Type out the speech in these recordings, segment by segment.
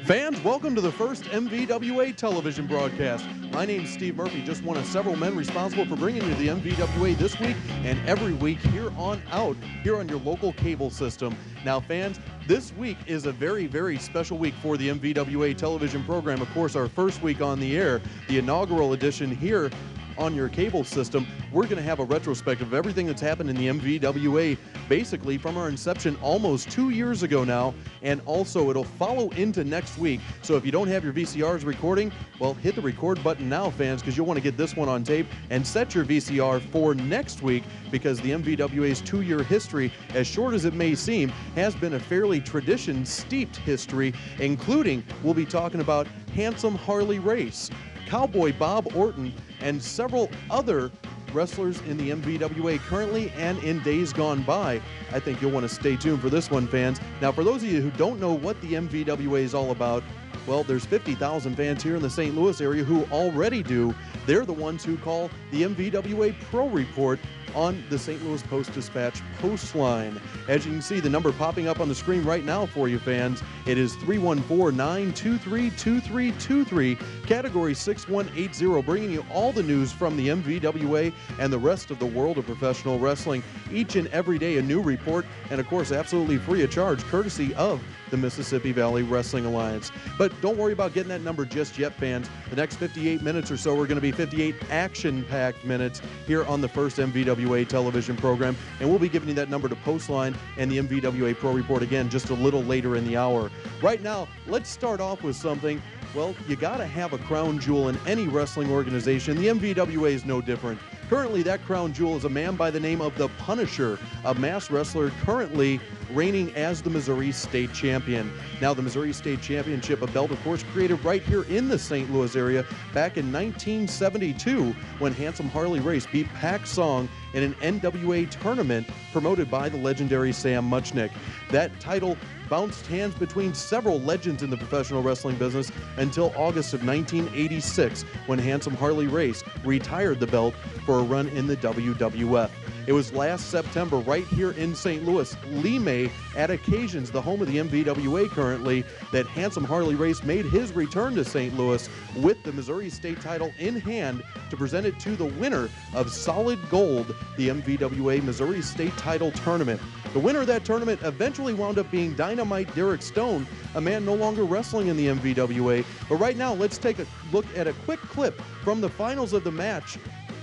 Fans, welcome to the first MVWA television broadcast. My name's Steve Murphy, just one of several men responsible for bringing you the MVWA this week and every week here on out, here on your local cable system. Now, fans, this week is a very, very special week for the MVWA television program. Of course, our first week on the air, the inaugural edition here on your cable system. We're going to have a retrospective of everything that's happened in the MVWA, basically from our inception almost 2 years ago now, and also it'll follow into next week. So if you don't have your VCRs recording, well, hit the record button now, fans, because you'll want to get this one on tape and set your VCR for next week, because the MVWA's 2-year history, as short as it may seem, has been a fairly tradition-steeped history, including we'll be talking about Handsome Harley Race, Cowboy Bob Orton, and several other wrestlers in the MVWA currently and in days gone by. I think you'll want to stay tuned for this one, fans. Now, for those of you who don't know what the MVWA is all about, well, there's 50,000 fans here in the St. Louis area who already do. They're the ones who call the MVWA Pro Report on the St. Louis Post-Dispatch post line. As you can see, the number popping up on the screen right now for you, fans, it is 314-923-2323, category 6180, bringing you all the news from the MVWA and the rest of the world of professional wrestling. Each and every day a new report, and of course absolutely free of charge, courtesy of the Mississippi Valley Wrestling Alliance. But don't worry about getting that number just yet, fans. The next 58 minutes or so are going to be 58 action-packed minutes here on the first MVWA television program, and we'll be giving you that number to Postline and the MVWA Pro Report again just a little later in the hour. Right now, let's start off with something. Well, you got to have a crown jewel in any wrestling organization. The MVWA is no different. Currently, that crown jewel is a man by the name of the Punisher, a mass wrestler currently reigning as the Missouri State Champion. Now, the Missouri State Championship, a belt, of course, created right here in the St. Louis area back in 1972 when Handsome Harley Race beat Pac Song in an NWA tournament promoted by the legendary Sam Muchnick. That title bounced hands between several legends in the professional wrestling business until August of 1986 when Handsome Harley Race retired the belt for a run in the WWF. It was last September right here in St. Louis, Lee May, at Occasions, the home of the MVWA currently, that Handsome Harley Race made his return to St. Louis with the Missouri State title in hand to present it to the winner of Solid Gold, the MVWA Missouri State title tournament. The winner of that tournament eventually wound up being Dynamite Derek Stone, a man no longer wrestling in the MVWA. But right now, let's take a look at a quick clip from the finals of the match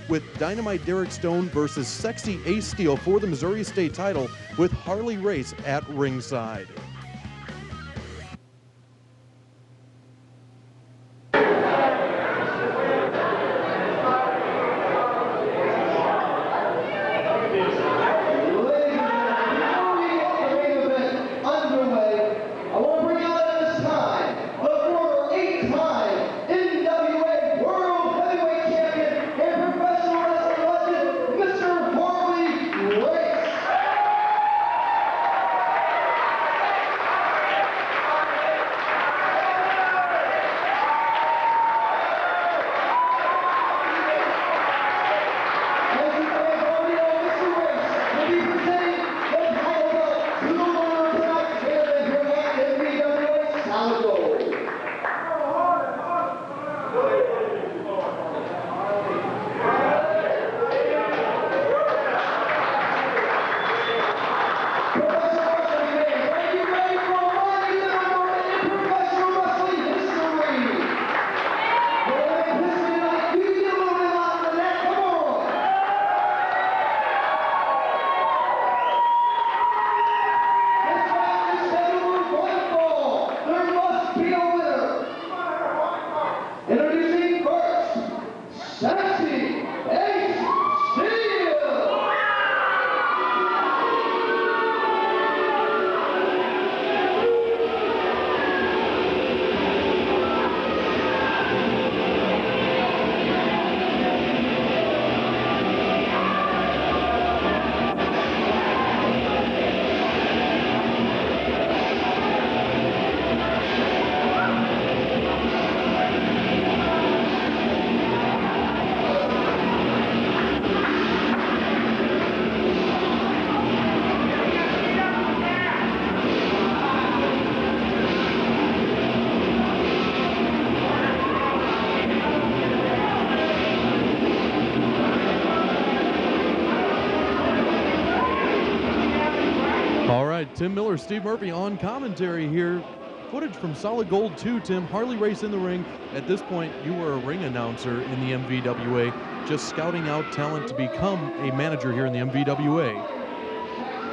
with Dynamite Derek Stone versus Sexy Ace Steel for the Missouri State title with Harley Race at ringside. right, Tim Miller, Steve Murphy on commentary here. Footage from Solid Gold 2, Tim. Harley Race in the ring. At this point, you were a ring announcer in the MVWA, just scouting out talent to become a manager here in the MVWA.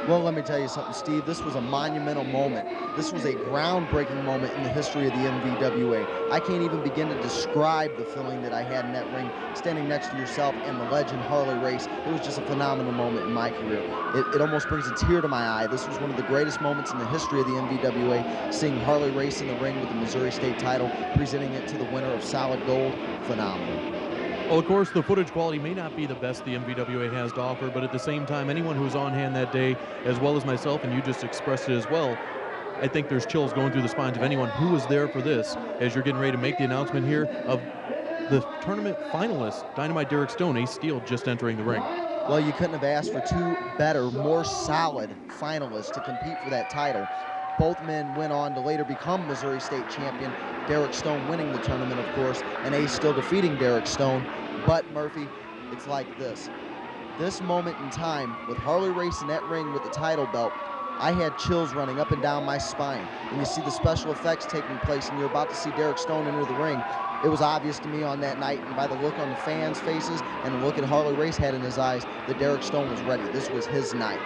Well, let me tell you something, Steve. This was a monumental moment. This was a groundbreaking moment in the history of the MVWA. I can't even begin to describe the feeling that I had in that ring, standing next to yourself and the legend Harley Race. It was just a phenomenal moment in my career. It almost brings a tear to my eye. This was one of the greatest moments in the history of the MVWA, seeing Harley Race in the ring with the Missouri State title, presenting it to the winner of Solid Gold. Phenomenal. Well, of course, the footage quality may not be the best the MVWA has to offer, but at the same time, anyone who was on hand that day, as well as myself, and you just expressed it as well, I think there's chills going through the spines of anyone who was there for this, as you're getting ready to make the announcement here of the tournament finalists, Dynamite Derek Stone, Ace Steel, just entering the ring. Well, you couldn't have asked for two better, more solid finalists to compete for that title. Both men went on to later become Missouri State champion, Derek Stone winning the tournament, of course, and Ace still defeating Derek Stone. But, Murphy, it's like this. This moment in time, with Harley Race in that ring with the title belt, I had chills running up and down my spine. And you see the special effects taking place, and you're about to see Derek Stone enter the ring. It was obvious to me on that night, and by the look on the fans' faces and the look that Harley Race had in his eyes, that Derek Stone was ready. This was his night.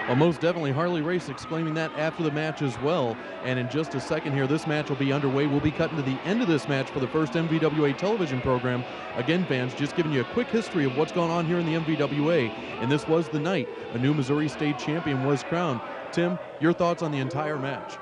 Well, most definitely Harley Race exclaiming that after the match as well. And in just a second here, this match will be underway. We'll be cutting to the end of this match for the first MVWA television program. Again, fans, just giving you a quick history of what's going on here in the MVWA. And this was the night a new Missouri State champion was crowned. Tim, your thoughts on the entire match?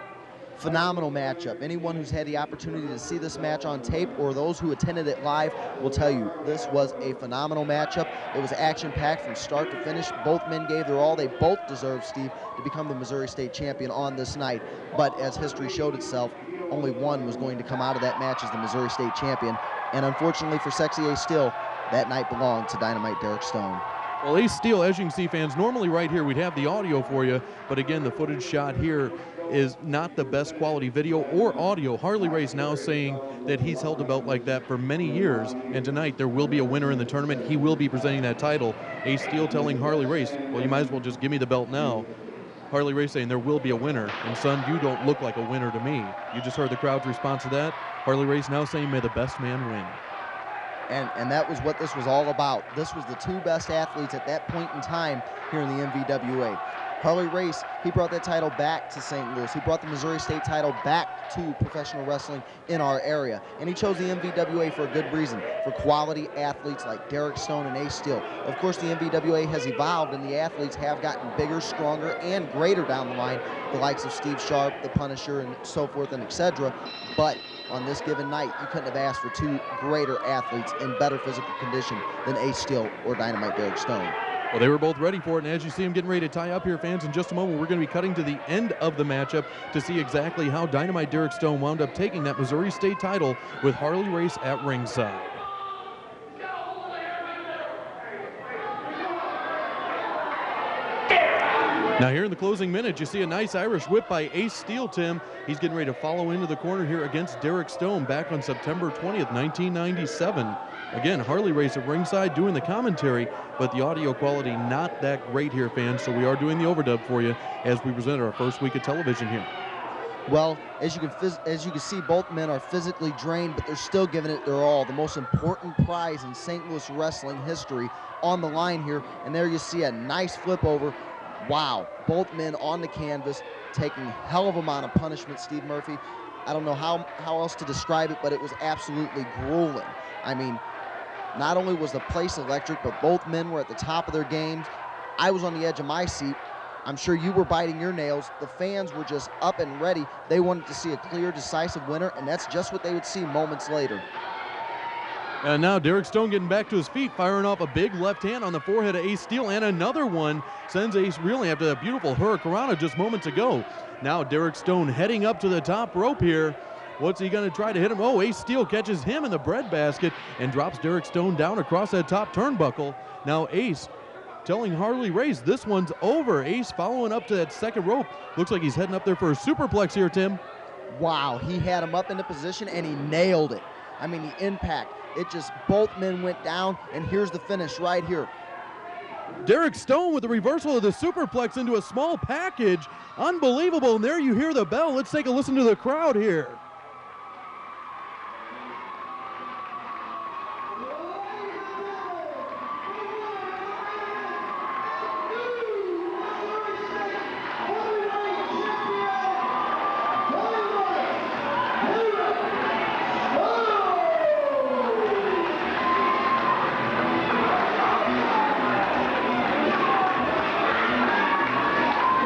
Phenomenal matchup. Anyone who's had the opportunity to see this match on tape or those who attended it live will tell you this was a phenomenal matchup. It was action-packed from start to finish. Both men gave their all. They both deserved, Steve, to become the Missouri State champion on this night. But as history showed itself, only one was going to come out of that match as the Missouri State champion. And unfortunately for Sexy Ace Steel, that night belonged to Dynamite Derek Stone. Well, Ace Steel, as you can see, fans, normally right here we'd have the audio for you, but again, the footage shot here is not the best quality video or audio. Harley Race now saying that he's held a belt like that for many years, and tonight there will be a winner in the tournament. He will be presenting that title. Ace Steel telling Harley Race, well, you might as well just give me the belt now. Harley Race saying there will be a winner, and son, you don't look like a winner to me. You just heard the crowd's response to that. Harley Race now saying, may the best man win. And that was what this was all about. This was the two best athletes at that point in time here in the MVWA. Harley Race, he brought that title back to St. Louis. He brought the Missouri State title back to professional wrestling in our area. And he chose the MVWA for a good reason, for quality athletes like Derek Stone and Ace Steel. Of course, the MVWA has evolved, and the athletes have gotten bigger, stronger, and greater down the line, the likes of Steve Sharp, the Punisher, and so forth and etc. But on this given night, you couldn't have asked for two greater athletes in better physical condition than Ace Steel or Dynamite Derek Stone. Well, they were both ready for it, and as you see them getting ready to tie up here, fans, in just a moment, we're going to be cutting to the end of the matchup to see exactly how Dynamite Derek Stone wound up taking that Missouri State title with Harley Race at ringside. Now here in the closing minutes, you see a nice Irish whip by Ace Steel, Tim. He's getting ready to follow into the corner here against Derek Stone back on September 20th, 1997. Again, Harley Race at ringside doing the commentary, but the audio quality not that great here, fans, so we are doing the overdub for you as we present our first week of television here. Well, as you can see, both men are physically drained, but they're still giving it their all. The most important prize in St. Louis wrestling history on the line here, and there you see a nice flip over. Wow, both men on the canvas taking a hell of a amount of punishment, Steve Murphy. I don't know how else to describe it, but it was absolutely grueling. I mean, not only was the place electric, but both men were at the top of their games. I was on the edge of my seat. I'm sure you were biting your nails. The fans were just up and ready. They wanted to see a clear, decisive winner, and that's just what they would see moments later. And now Derek Stone getting back to his feet, firing off a big left hand on the forehead of Ace Steel, and another one sends Ace reeling after that beautiful hurricanrana just moments ago. Now Derek Stone heading up to the top rope here. What's he going to try to hit him? Oh, Ace Steel catches him in the breadbasket and drops Derek Stone down across that top turnbuckle. Now Ace telling Harley Race this one's over. Ace following up to that second rope. Looks like he's heading up there for a superplex here, Tim. Wow, he had him up into position and he nailed it. I mean, the impact. It just, both men went down, and here's the finish right here. Derek Stone with the reversal of the superplex into a small package. Unbelievable, and there you hear the bell. Let's take a listen to the crowd here.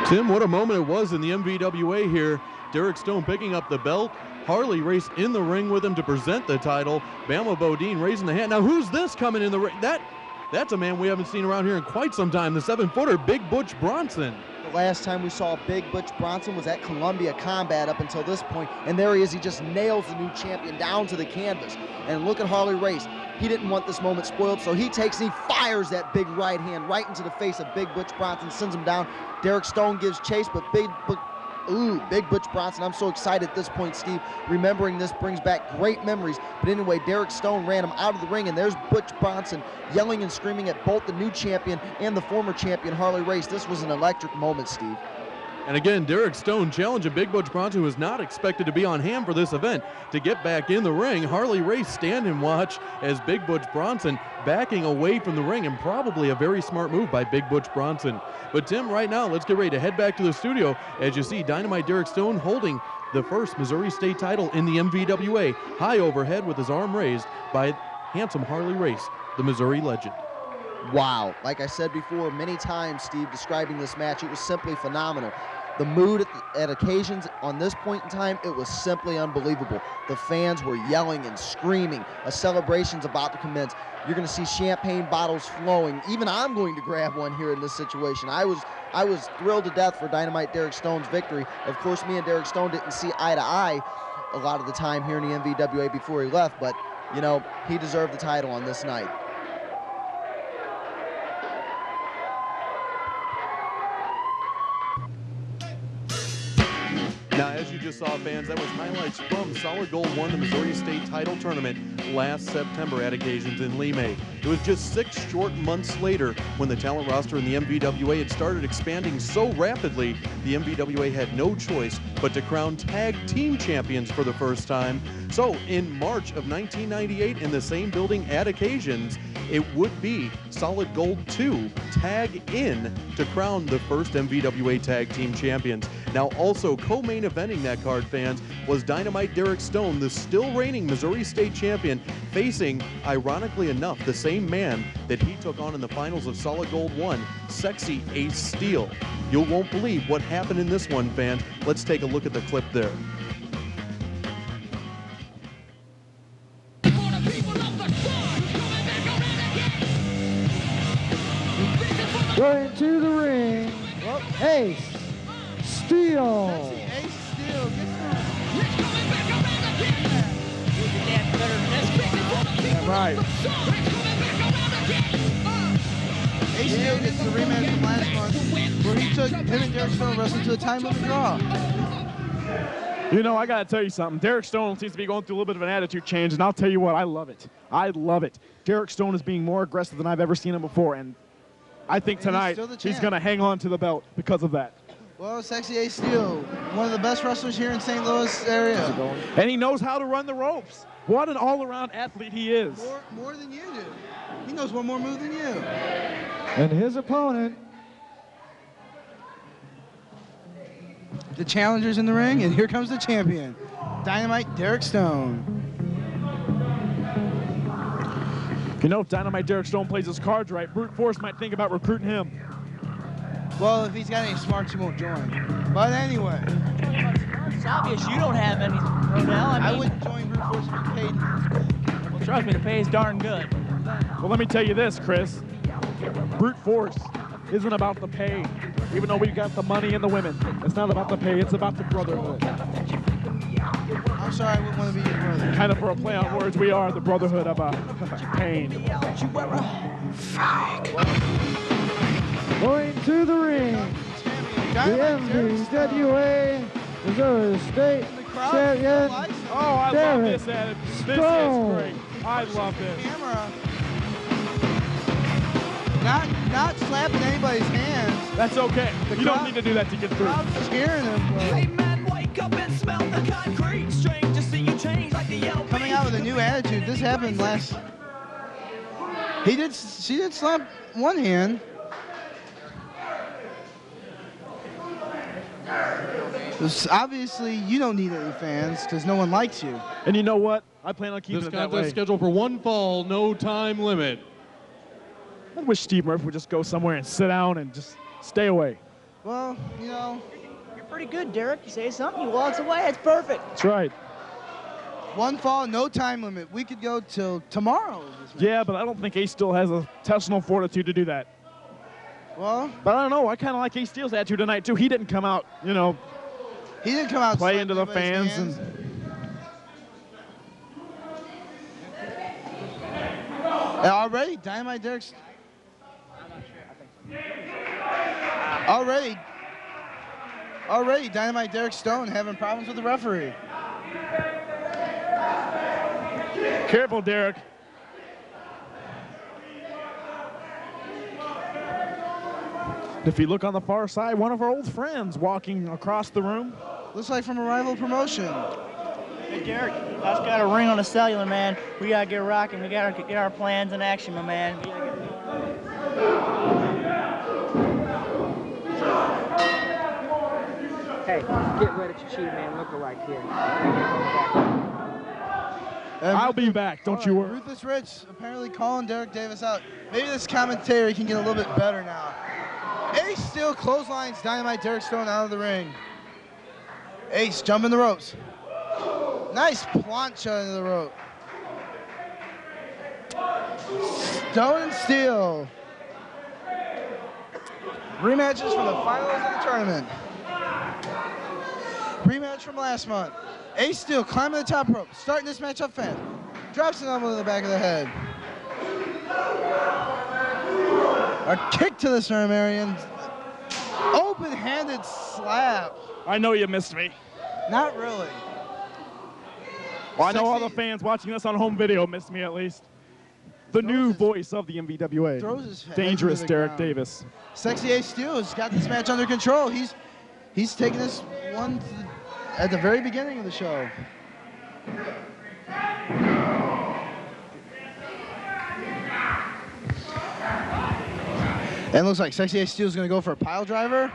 Tim, what a moment it was in the MVWA here. Derek Stone picking up the belt. Harley Race in the ring with him to present the title. Bama Bodine raising the hand. Now who's this coming in the ring? That's a man we haven't seen around here in quite some time. The 7-footer, Big Butch Bronson. The last time we saw Big Butch Bronson was at Columbia Combat up until this point, and there he is. He just nails the new champion down to the canvas. And look at Harley Race. He didn't want this moment spoiled, so he takes and he fires that big right hand right into the face of Big Butch Bronson, sends him down. Derek Stone gives chase, but Big Butch Bronson, I'm so excited at this point, Steve. Remembering this brings back great memories. But anyway, Derek Stone ran him out of the ring, and there's Butch Bronson yelling and screaming at both the new champion and the former champion, Harley Race. This was an electric moment, Steve. And again, Derek Stone challenging Big Butch Bronson, who was not expected to be on hand for this event, to get back in the ring. Harley Race stand and watch as Big Butch Bronson backing away from the ring, and probably a very smart move by Big Butch Bronson. But Tim, right now, let's get ready to head back to the studio as you see Dynamite Derek Stone holding the first Missouri State title in the MVWA, high overhead with his arm raised by handsome Harley Race, the Missouri legend. Wow. Like I said before many times, Steve, describing this match, it was simply phenomenal. The mood at occasions on this point in time, it was simply unbelievable. The fans were yelling and screaming. A celebration's about to commence. You're going to see champagne bottles flowing. Even I'm going to grab one here in this situation. I was thrilled to death for Dynamite Derek Stone's victory. Of course, me and Derek Stone didn't see eye to eye a lot of the time here in the MVWA before he left, but, you know, he deserved the title on this night. Now, as you just saw, fans, that was highlights from Solid Gold won the Missouri State title tournament last September at Occasions in Limay. It was just 6 short months later when the talent roster in the MVWA had started expanding so rapidly, the MVWA had no choice but to crown tag team champions for the first time. So, in March of 1998, in the same building at Occasions, it would be Solid Gold 2 tag in to crown the first MVWA tag team champions. Now, also co-main eventing that card, fans, was Dynamite Derek Stone, the still reigning Missouri State champion, facing, ironically enough, the same man that he took on in the finals of Solid Gold 1, Sexy Ace Steel. You won't believe what happened in this one, fans. Let's take a look at the clip there. Going to the ring, Ace Steel. Ace Steel gets Right. Ace Steel gets the rematch from last month where he took him and Derek Stone wrestling to a time limit draw. You know, I got to tell you something. Derek Stone seems to be going through a little bit of an attitude change, and I'll tell you what, I love it. I love it. Derek Stone is being more aggressive than I've ever seen him before, and I think tonight he's going to hang on to the belt because of that. Well, Sexy Ace Steel, one of the best wrestlers here in St. Louis area. And he knows how to run the ropes. What an all-around athlete he is. More than you do. He knows one more move than you. And his opponent, the challenger's in the ring, and here comes the champion, Dynamite Derek Stone. you know, if Dynamite Derek Stone plays his cards right, Brute Force might think about recruiting him. Well, if he's got any smarts, he won't join. But anyway. It's obvious you don't have any, Rodell. I wouldn't join Brute Force if he paid me. Well, trust me, the pay is darn good. Well, let me tell you this, Chris. Brute Force isn't about the pay. Even though we've got the money and the women, it's not about the pay, it's about the brotherhood. I'm sorry, I wouldn't want to be your brother. Kind of for a play on words, we are the brotherhood of pain. Going to the ring, the MVWA Missouri State champion, oh, I love this attitude. This is great. I love this. Now not slapping anybody's hands. That's okay. You don't need to do that to get through. Crowd's cheering him. Hey man, wake up and smell the concrete. Strange to see you change like the yellow. Coming out with a new attitude. This happened last. She did slap one hand. Obviously, you don't need any fans because no one likes you. And you know what? I plan on keeping This it that way. contest scheduled for one fall, no time limit. I wish Steve Murphy would just go somewhere and sit down and just stay away. Well, you know, You're pretty good, Derek. You say something, he walks away. It's perfect. That's right. one fall, no time limit. We could go till tomorrow. Yeah, but I don't think Ace still has a intestinal fortitude to do that. Well, But I don't know. I kind of like Ace Steele's attitude tonight, too. He didn't come out, you know, he didn't come out play slapping into the anybody's fans. hands. And already, Dynamite Derek's. Already, Dynamite Derek Stone having problems with the referee. Careful, Derek. If you look on the far side, one of our old friends walking across the room. Looks like from a rival promotion. Hey, Derek, I just got a ring on the cellular, man. We got to get rocking. We got to get our plans in action, my man. We gotta get Hey, get ready to cheat, man. Look right here. I'll be back. Don't you worry. Ruthless Rich apparently calling Derek Davis out. Maybe this commentary can get a little bit better now. Ace still clotheslines Dynamite Derek Stone out of the ring. Ace jumping the ropes. Nice plancha into the rope. Stone and Steel. Rematches for the finals of the tournament. Rematch from last month. Ace Steel climbing the top rope, starting this match up fast. Drops an elbow to the back of the head. A kick to the sternum area and open-handed slap. I know you missed me. Not really. Well, I know all the Sexy- fans watching this on home video missed me at least. The new his- voice of the MVWA. Throws his head Dangerous into the Derek ground. Davis. Sexy Ace Steel has got this match under control. He's taking this one at the very beginning of the show. And it looks like Sexy Ace Steel is going to go for a pile driver.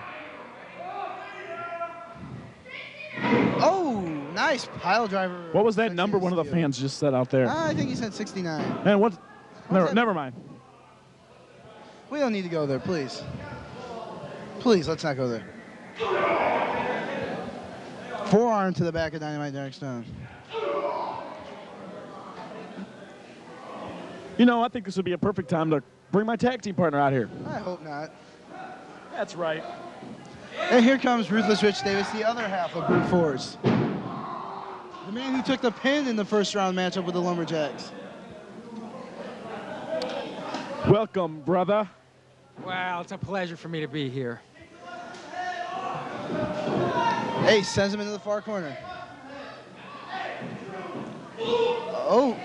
Oh, nice pile driver. What was that Sexy number Ace one of the Steel. fans just said out there? I think he said 69. And what? that? Never mind. We don't need to go there, please. Please, let's not go there. Forearm to the back of Dynamite Derek Stone. You know, I think this would be a perfect time to bring my tag team partner out here. I hope not. That's right. And here comes Ruthless Rich Davis, the other half of Brute Force. The man who took the pin in the first round matchup with the Lumberjacks. Welcome, brother. Wow, it's a pleasure for me to be here. Ace sends him into the far corner. Oh.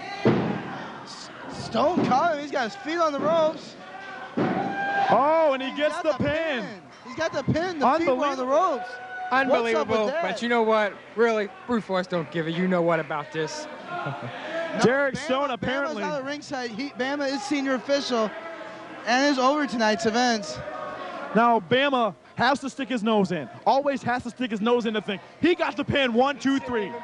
Stone caught him. He's got his feet on the ropes. Oh, and he gets Got the pin. He's got the pin. The feet were on the ropes. Unbelievable. that? But you know what? Really, Brute Force don't give a you know what about this. Derek Bama- Stone apparently. Bama's out of ringside. Bama is senior official and is over tonight's events. Now, Bama has to stick his nose in. Always has to stick his nose in the thing. He got the pin. 1, 2, 3. No,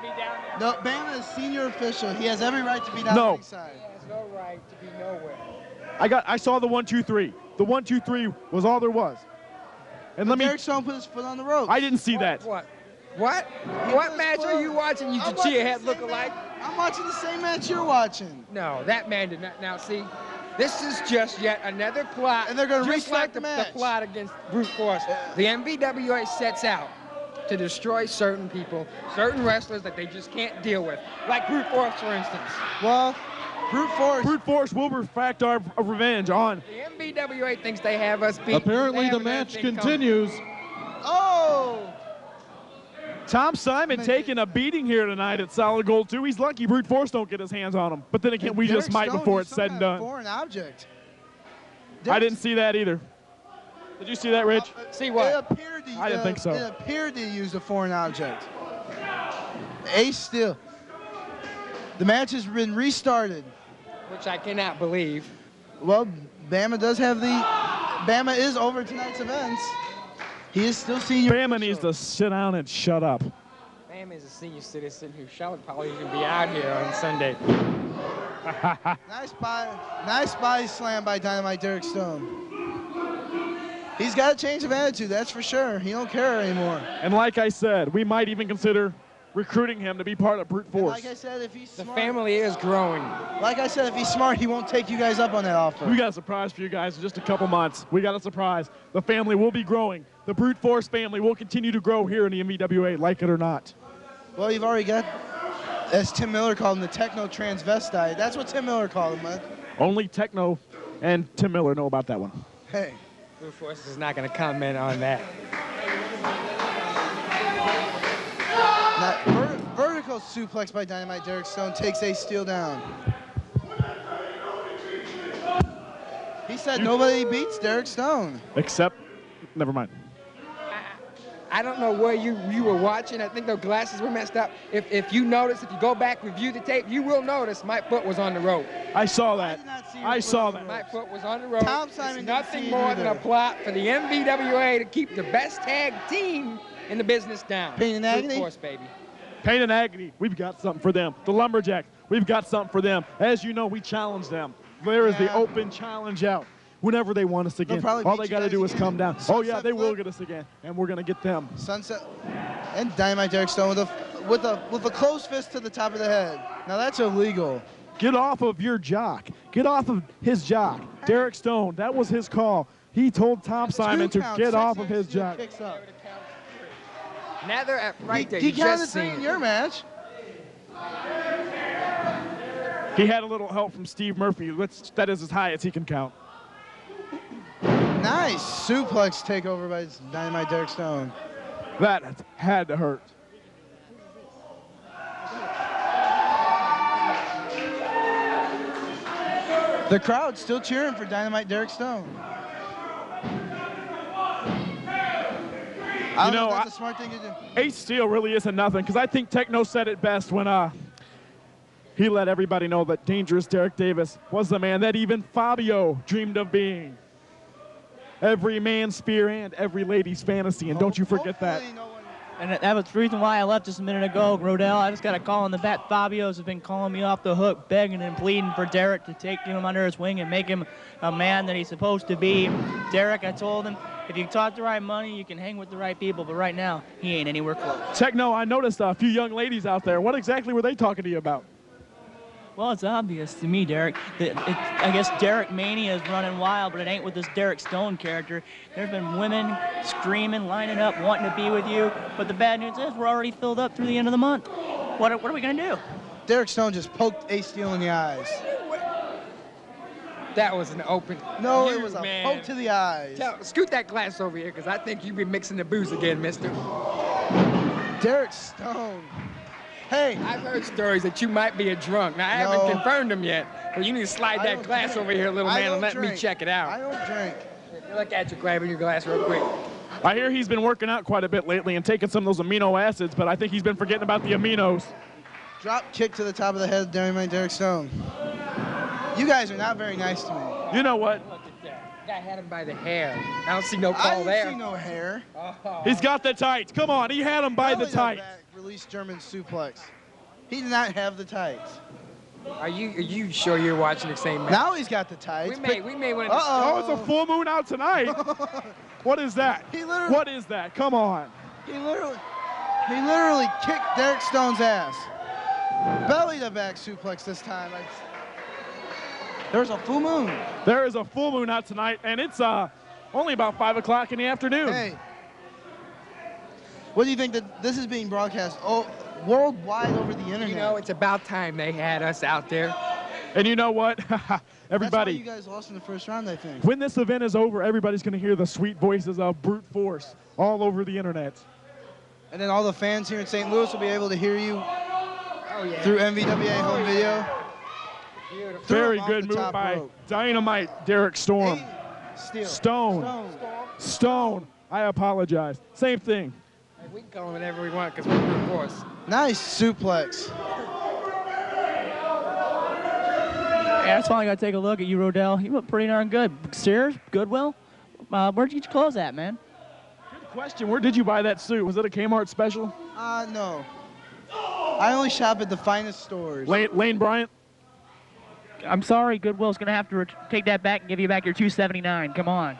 Bama is senior official. He has every right to be down No. ringside. Has no right to be nowhere. I saw the 1, 2, 3. The 1, 2, 3 was all there was. And let me. Derek Stone put his foot on the ropes. I didn't see that. What? What? He What put match his are foot- you watching? You I'm should watching see a the head same look alike. match- I'm watching the same match you're watching. No, that man did not. Now, see, this is just yet another plot. And they're gonna just restart like the the match. plot against Brute Force. The MVWA sets out to destroy certain people, certain wrestlers that they just can't deal with, like Brute Force, for instance. Well, Brute Force. Brute Force will refract our revenge on. The MVWA thinks they have us beat. Apparently They the have match everything continues. Oh! Tom Simon taking a beating here tonight at Solid Gold 2. He's lucky Brute Force don't get his hands on him. But then again, we Derek just might Stone before is it's some said and kind of done. Foreign object. I didn't see that either. Did you see that, Rich? See what? I didn't think so. It appeared to use a foreign object. Ace still. The match has been restarted. Which I cannot believe. Well, Bama is over tonight's events. He is still senior. Bama needs to sit down and shut up. Bama is a senior citizen who shall probably even be out here on Sunday. Nice body slam by Dynamite Derek Stone. He's got a change of attitude, that's for sure. He don't care anymore. And like I said, we might even consider recruiting him to be part of Brute Force. And like I said, if he's smart, the family is growing. Like I said, if he's smart, he won't take you guys up on that offer. We got a surprise for you guys in just a couple months. We got a surprise. The family will be growing. The Brute Force family will continue to grow here in the MVWA, like it or not. Well, you've already got, as Tim Miller called him, the techno transvestite. That's what Tim Miller called him, man. Only Techno and Tim Miller know about that one. Hey. Brute Force is not going to comment on that. Now, vertical suplex by Dynamite Derek Stone takes Ace Steel down. He said nobody beats Derek Stone. Except, never mind. I don't know where you were watching. I think the glasses were messed up. If you notice, if you go back, review the tape, you will notice my foot was on the rope. I saw that. I saw that. My foot was on the rope. Tom Simon It's nothing more than a plot for the MVWA to keep the best tag team in the business down. Pain and Agony? Brute Force, baby. Pain and Agony, we've got something for them. The Lumberjacks, we've got something for them. As you know, we challenge them. There is the open challenge out. Whenever they want us again, all they got to do is come down. Oh yeah, they will get us again, and we're gonna get them. Sunset and Dynamite Derek Stone with a closed fist to the top of the head. Now that's illegal. Get off of your jock. Get off of his jock. Derek Stone, that was his call. He told Tom Simon to get off of his jock. Now they're at right there. He You counted just 3 seen in it. your match. He had a little help from Steve Murphy. That is as high as he can count. Nice suplex takeover by Dynamite Derek Stone. That had to hurt. The crowd still cheering for Dynamite Derek Stone. I don't know if that's a smart thing to do. Ace Steel really isn't nothing, because I think Techno said it best when he let everybody know that Dangerous Derek Davis was the man that even Fabio dreamed of being. Every man's spear and every lady's fantasy, and don't you forget that. And that was the reason why I left just a minute ago, Rodell. I just got a call in the back. Fabio's have been calling me off the hook, begging and pleading for Derek to take him under his wing and make him a man that he's supposed to be. Derek, I told him, if you talk the right money, you can hang with the right people, but right now, he ain't anywhere close. Techno, I noticed a few young ladies out there. What exactly were they talking to you about? Well, it's obvious to me, Derek. I guess Derek Mania is running wild, but it ain't with this Derek Stone character. There's been women screaming, lining up, wanting to be with you. But the bad news is we're already filled up through the end of the month. What are we going to do? Derek Stone just poked Ace Steel in the eyes. That was an open. No, it was a poke to the eyes. Scoot that glass over here, because I think you've been mixing the booze again, mister. Derek Stone. Hey. I've heard stories that you might be a drunk. Now, I haven't confirmed them yet, but you need to slide that glass over here, little man, and let me check it out. I don't drink. Look at you grabbing your glass real quick. I hear he's been working out quite a bit lately and taking some of those amino acids, but I think he's been forgetting about the aminos. Drop kick to the top of the head, Dynamite Derek Stone. You guys are not very nice to me. You know what? Look at that. Guy had him by the hair. I don't see no call there. I didn't see no hair. Oh. He's got the tights. Come on, he had him by the tights. Release German suplex. He did not have the tights. Are you sure you're watching the same match? Now he's got the tights. We may want to. Oh, it's a full moon out tonight. What is that? What is that? Come on. He literally kicked Derek Stone's ass. Belly to back suplex this time. There's a full moon. There is a full moon out tonight, and it's only about 5 o'clock in the afternoon. Hey, what do you think that this is being broadcast worldwide over the internet? You know, it's about time they had us out there. And you know what? Everybody. That's why you guys lost in the first round, I think. When this event is over, everybody's going to hear the sweet voices of Brute Force all over the internet. And then all the fans here in St. Louis will be able to hear you through MVWA home video. Very good move by Dynamite Derek Storm. Steel. Stone. I apologize. Same thing. Hey, we can call him whatever we want because we're brute force. Nice suplex. Yeah, that's why I got to take a look at you, Rodell. You look pretty darn good. Sears, Goodwill, where'd you get your clothes at, man? Good question. Where did you buy that suit? Was it a Kmart special? No. I only shop at the finest stores. Lane Bryant? I'm sorry, Goodwill's going to have to take that back and give you back your $279. Come on.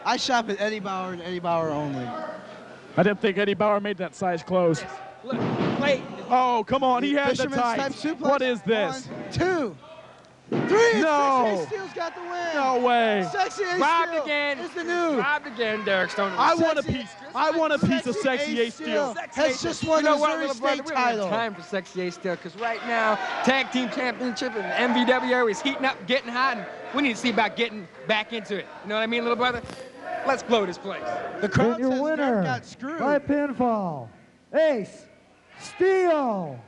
I shop at Eddie Bauer and Eddie Bauer only. I didn't think Eddie Bauer made that size clothes. Look, wait. Oh, come on. He has the Fisherman's type tights. suplex. What is this? 1, 2, 3. No. Sexy Ace Steel's got the win. No way. Sexy Ace Robbed Steel again. is the new. Robbed again, Derek Stone. I want a piece of Sexy Ace Steel. Has just won the Missouri State We don't have title. time for Sexy Ace Steel because right now, Tag Team Championship and MVWA is heating up, getting hot, and we need to see about getting back into it. You know what I mean, little brother? Let's blow this place. The crowd And your says winner Derek got screwed. by pinfall, Ace Steel,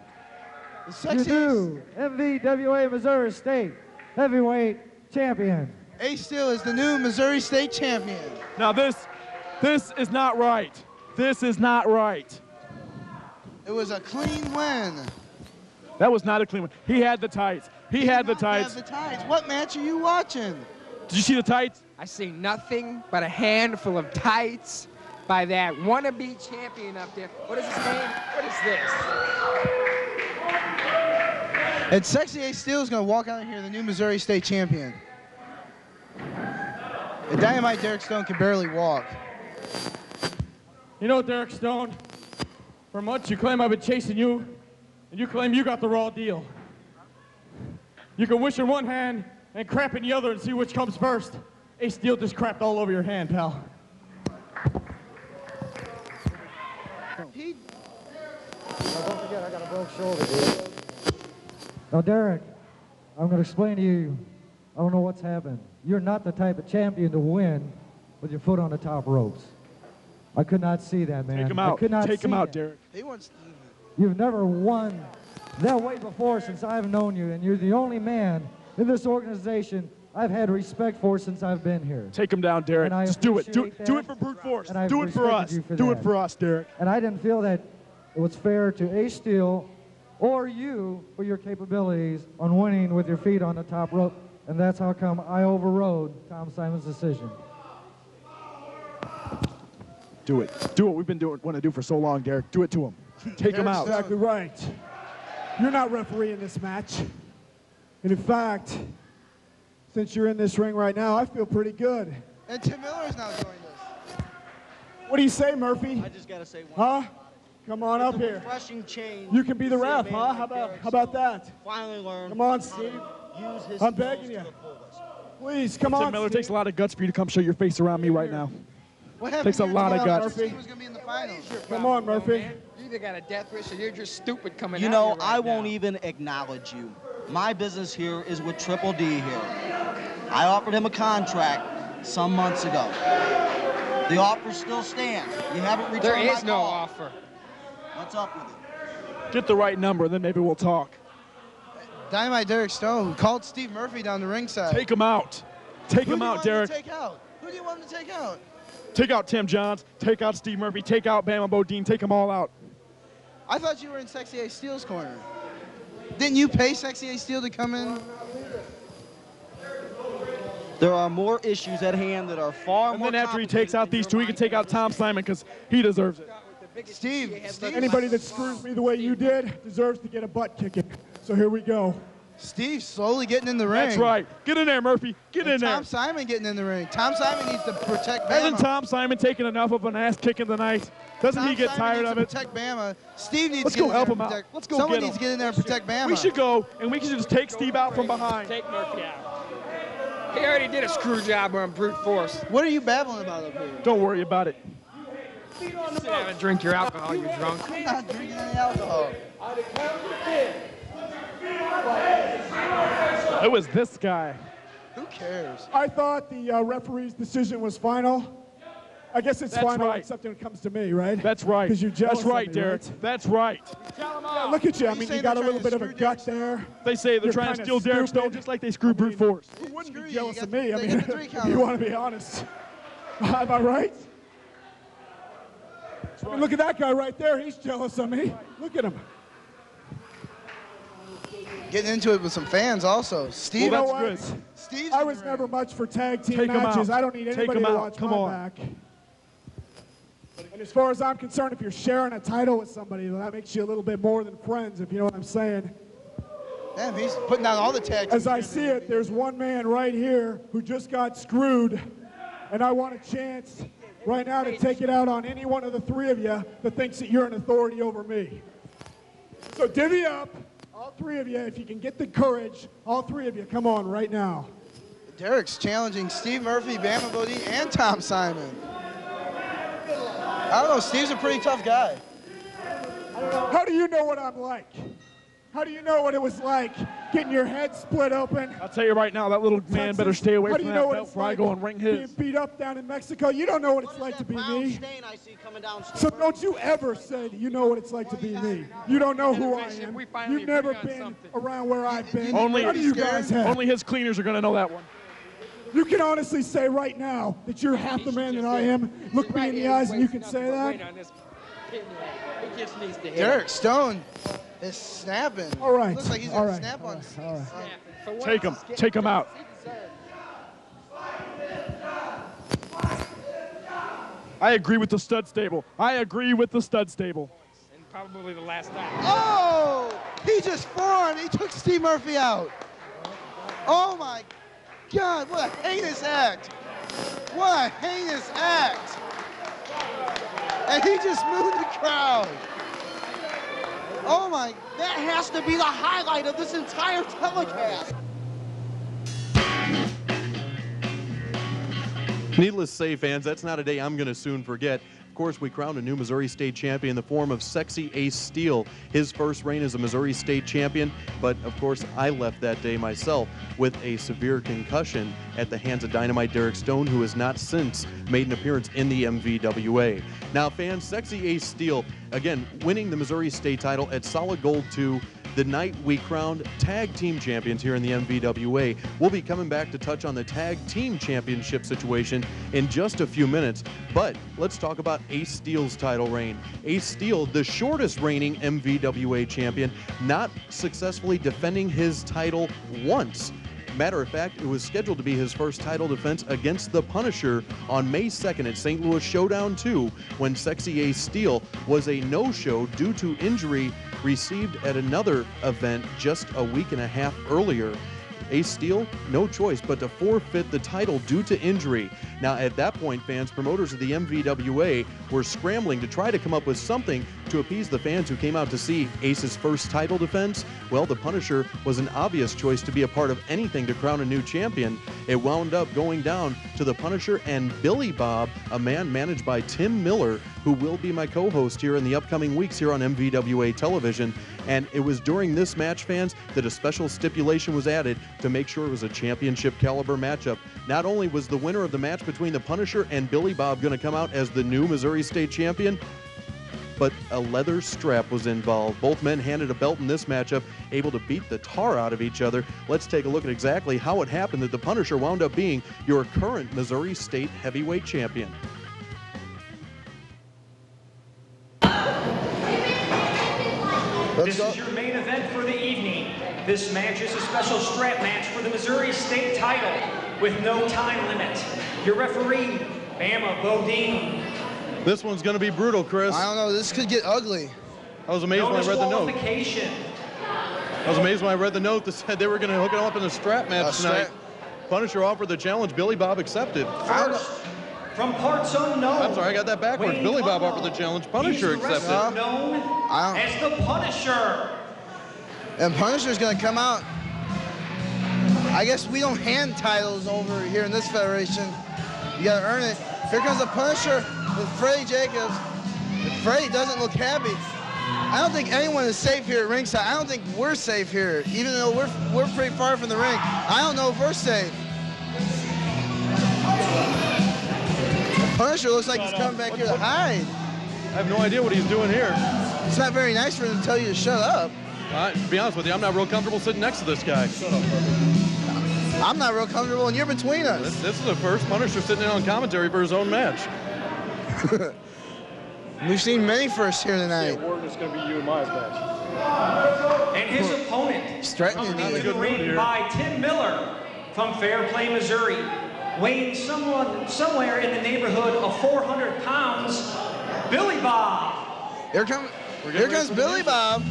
The your Sexy Ace, new MVWA Missouri State Heavyweight Champion. Ace Steel is the new Missouri State champion. Now this is not right. This is not right. It was a clean win. That was not a clean one. He had the tights. He had the tights. Have the tights. What match are you watching? Did you see the tights? I see nothing but a handful of tights by that wannabe champion up there. What is his name? What is this? And Sexy Ace Steel is going to walk out of here the new Missouri State champion. And Dynamite Derek Stone can barely walk. You know, Derek Stone, for months you claim I've been chasing you, and you claim you got the raw deal. You can wish in one hand and crap in the other and see which comes first. Ace Steel just crapped all over your hand, pal. Don't forget, I got a broke shoulder, dude. Now, Derek, I'm going to explain to you, I don't know what's happened. You're not the type of champion to win with your foot on the top ropes. I could not see that, man. Take him I out. could not Take him see out, that. Derek. He wants to. You've never won that way before since I've known you, and you're the only man in this organization I've had respect for since I've been here. Take him down, Derek. And I Just do it. Do appreciate it that. for brute force. And I've Do it for respected us. you for Do it that. for us, Derek. And I didn't feel that it was fair to Ace Steel or you for your capabilities on winning with your feet on the top rope, and that's how come I overrode Tom Simon's decision. Do it. Do what we've been wanting to do for so long, Derek. Do it to him. Take him out. Exactly right. You're not refereeing this match. And in fact, since you're in this ring right now, I feel pretty good. And Tim Miller is now joining us. What do you say, Murphy? I just got to say one. Huh? Come on up here. Refreshing change. You can be the to see a ref, man huh? like How about Derek that? Stone finally learn Come on, how to Steve. use his I'm skills begging to you. the fullest. Please, come Tim on, Miller, it Steve. takes a lot of guts for you to come show your face around me right now. What happened Takes a here lot of tomorrow? guts. This team was going to be in the finals. Come on, Murphy. You either got a death wish or you're just stupid coming You out know, here right I won't now. even acknowledge you. My business here is with Triple D here. I offered him a contract some months ago. The offer still stands. You haven't returned There my is no call. offer. What's up with it? Get the right number, then maybe we'll talk. Dynamite Derek Stone called Steve Murphy down the ringside. Take him out. Take him out, Derek. Who do you want him to take out? Who do you want him to take out? Take out Tim Johns. Take out Steve Murphy. Take out Bama Bodine. Take them all out. I thought you were in Sexy Ace Steel's corner. Didn't you pay Sexy Ace Steel to come in? There are more issues at hand that are far And more then after he complicated takes out than these your two, he can mind take out Tom Simon because he deserves it. Steve. Anybody that screws me the way you did deserves to get a butt kicking. So here we go. Steve slowly getting in the ring. That's right. Get in there, Murphy. Get in there. Tom Simon getting in the ring. Tom Simon needs to protect Bama. Hasn't Tom Simon taken enough of an ass kicking tonight? Doesn't he get Simon tired needs of to it? Protect Bama. Steve needs Let's to get go in help there him and out. protect. Let's go Someone get needs him. to get in there and protect Bama. We should go, and we can just take Steve out from behind. Take Murphy out. He already did a screw job on brute force. What are you babbling about up here? Don't worry about it. Sit down and drink your alcohol, you drunk. I'm not drinking any alcohol. It was this guy. Who cares? I thought the referee's decision was final. I guess it's That's fine when right. something comes to me, right? That's right. Because you're jealous That's right, of me, Derek. right? That's right. Yeah, look at you. I mean, you got a little bit of a gut there. They say they're You're trying to kinda steal Derek Stone stupid. just like they screwed brute force. Who wouldn't Screw be you, jealous you of got- me? I they mean, got the 3 count you on want to be honest. Am I right? I mean, look at that guy right there. He's jealous of me. Look at him. Getting into it with some fans also. Steve, You know that's what? good. Steve's I in was the never ring. much for tag team Take 'em matches. out. I don't need Take anybody 'em to out. watch Come my on. back. And as far as I'm concerned, if you're sharing a title with somebody, well, that makes you a little bit more than friends, if you know what I'm saying. Damn, he's putting down all the tag As teams I here. see it, there's one man right here who just got screwed, and I want a chance right now to take it out on any one of the 3 of you that thinks that you're an authority over me. So divvy up, all 3 of you, if you can get the courage, all 3 of you, come on right now. Derek's challenging Steve Murphy, Bama Bodine, and Tom Simon. I don't know, Steve's a pretty tough guy. How do you know what I'm like? How do you know what it was like getting your head split open? I'll tell you right now, that little man better stay away How from do you that know what belt it's before I like go and ring being his. beat up down in Mexico? You don't know what it's like to be me. So don't you ever say that you know what it's like to be me. You don't know who I am. We finally You've never agree on been something. around where I've been. Only- None of you guys have. Only his cleaners are going to know that one. You can honestly say right now that you're half the man that I am. Look me in the eyes and you can say that. Derek Stone is snapping. All right. Looks like he's All going to right. snap on All right. Take him. Take him out. I agree with the stud stable. I agree with the stud stable. And probably the last time. Oh! He just forearmed. He took Steve Murphy out. Oh my God! What a heinous act! What a heinous act! And he just moved the crowd. Oh my! That has to be the highlight of this entire telecast. Needless to say, fans, that's not a day I'm going to soon forget. Of course, we crowned a new Missouri State champion in the form of Sexy Ace Steele. His first reign as a Missouri State champion, but of course, I left that day myself with a severe concussion at the hands of Dynamite Derek Stone, who has not since made an appearance in the MVWA. Now, fans, Sexy Ace Steele, again, winning the Missouri State title at Solid Gold 2, the night we crowned tag team champions here in the MVWA. We'll be coming back to touch on the tag team championship situation in just a few minutes, but let's talk about Ace Steele's title reign. Ace Steele, the shortest reigning MVWA champion, not successfully defending his title once. Matter of fact, it was scheduled to be his first title defense against the Punisher on May 2nd at St. Louis Showdown 2, when Sexy Ace Steele was a no-show due to injury received at another event just a week and a half earlier. Ace Steele, no choice but to forfeit the title due to injury. Now, at that point, fans, promoters of the MVWA were scrambling to try to come up with something to appease the fans who came out to see Ace's first title defense. Well, the Punisher was an obvious choice to be a part of anything to crown a new champion. It wound up going down to the Punisher and Billy Bob, a man managed by Tim Miller, who will be my co-host here in the upcoming weeks here on MVWA television. And it was during this match, fans, that a special stipulation was added to make sure it was a championship caliber matchup. Not only was the winner of the match between the Punisher and Billy Bob going to come out as the new Missouri State champion, but a leather strap was involved. Both men handed a belt in this matchup, able to beat the tar out of each other. Let's take a look at exactly how it happened that the Punisher wound up being your current Missouri State heavyweight champion. This is your main event for the evening. This match is a special strap match for the Missouri State title with no time limit. Your referee, Bama Bodine. This one's going to be brutal, Chris. I don't know. This could get ugly. I was amazed when I read the note. Disqualification. I was amazed when I read the note that said they were going to hook it up in a strap match tonight. Punisher offered the challenge. Billy Bob accepted. First, from parts unknown. I'm sorry, I got that backwards. Wayne Billy Bob Ludlow. offered the challenge. Punisher He's the accepted. wrestler known as the Punisher. And Punisher's going to come out. I guess we don't hand titles over here in this federation. You got to earn it. Here comes the Punisher with Freddie Jacobs. And Freddie doesn't look happy. I don't think anyone is safe here at ringside. I don't think we're safe here, even though we're pretty far from the ring. I don't know if we're safe. Punisher looks like he's coming back here to hide. I have no idea what he's doing here. It's not very nice for him to tell you to shut up. To be honest with you, I'm not real comfortable sitting next to this guy. Shut up, I'm not real comfortable, and you're between us. This is the first Punisher sitting in on commentary for his own match. We've seen many firsts here tonight. Yeah, Warden is going to be you and my match. And his opponent, Threatening being me. in the ring by Tim Miller from Fairplay, Missouri, weighing somewhere in the neighborhood of 400 pounds, Billy Bob. Here comes Billy Bob.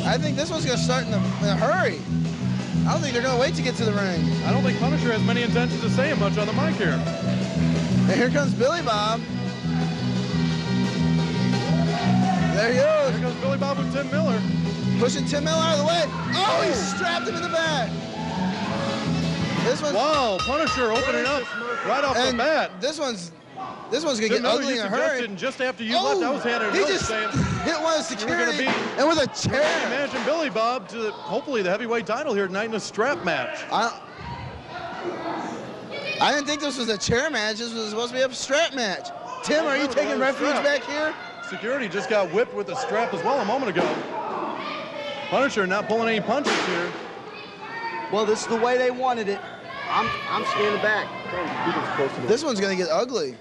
I think this one's going to start in a hurry. I don't think they're going to wait to get to the ring. I don't think Punisher has many intentions of saying much on the mic here. And here comes Billy Bob. There he goes. Here goes Billy Bob with Tim Miller. Pushing Tim Miller out of the way. Oh, he strapped him in the back. This one's... Wow, Punisher opening up right off the bat. This one's going to get ugly in a hurry. Just after you left, I was handing it he over just saying... hit one of security and with a chair. Imagine Billy Bob to hopefully the heavyweight title here tonight in a strap match. I didn't think this was a chair match. This was supposed to be a strap match. Tim, are you taking refuge back here? Security just got whipped with a strap as well a moment ago. Punisher not pulling any punches here. Well, this is the way they wanted it. I'm standing back. This one's going to get ugly.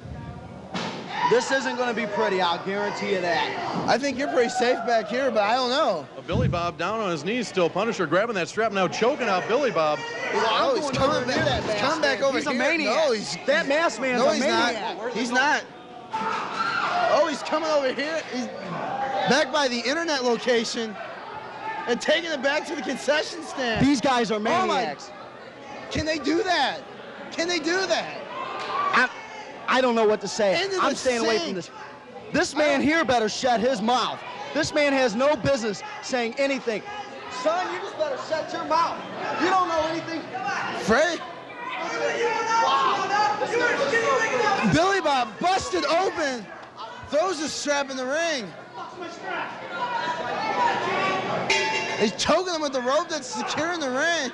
This isn't going to be pretty, I'll guarantee you that. I think you're pretty safe back here, but I don't know. Billy Bob down on his knees still. Punisher grabbing that strap now, choking out Billy Bob. Oh, he's coming back. He's coming back over here. He's a maniac. No, that masked man's a maniac. Not. He's not. Oh, he's coming over here. He's back by the internet location and taking it back to the concession stand. These guys are maniacs. Can they do that? Can they do that? I don't know what to say. I'm staying away from this. This man here better shut his mouth. This man has no business saying anything. Son, you just better shut your mouth. You don't know anything. Frey? Wow. Billy Bob busted open. Throws the strap in the ring. He's choking him with the rope that's securing the ring.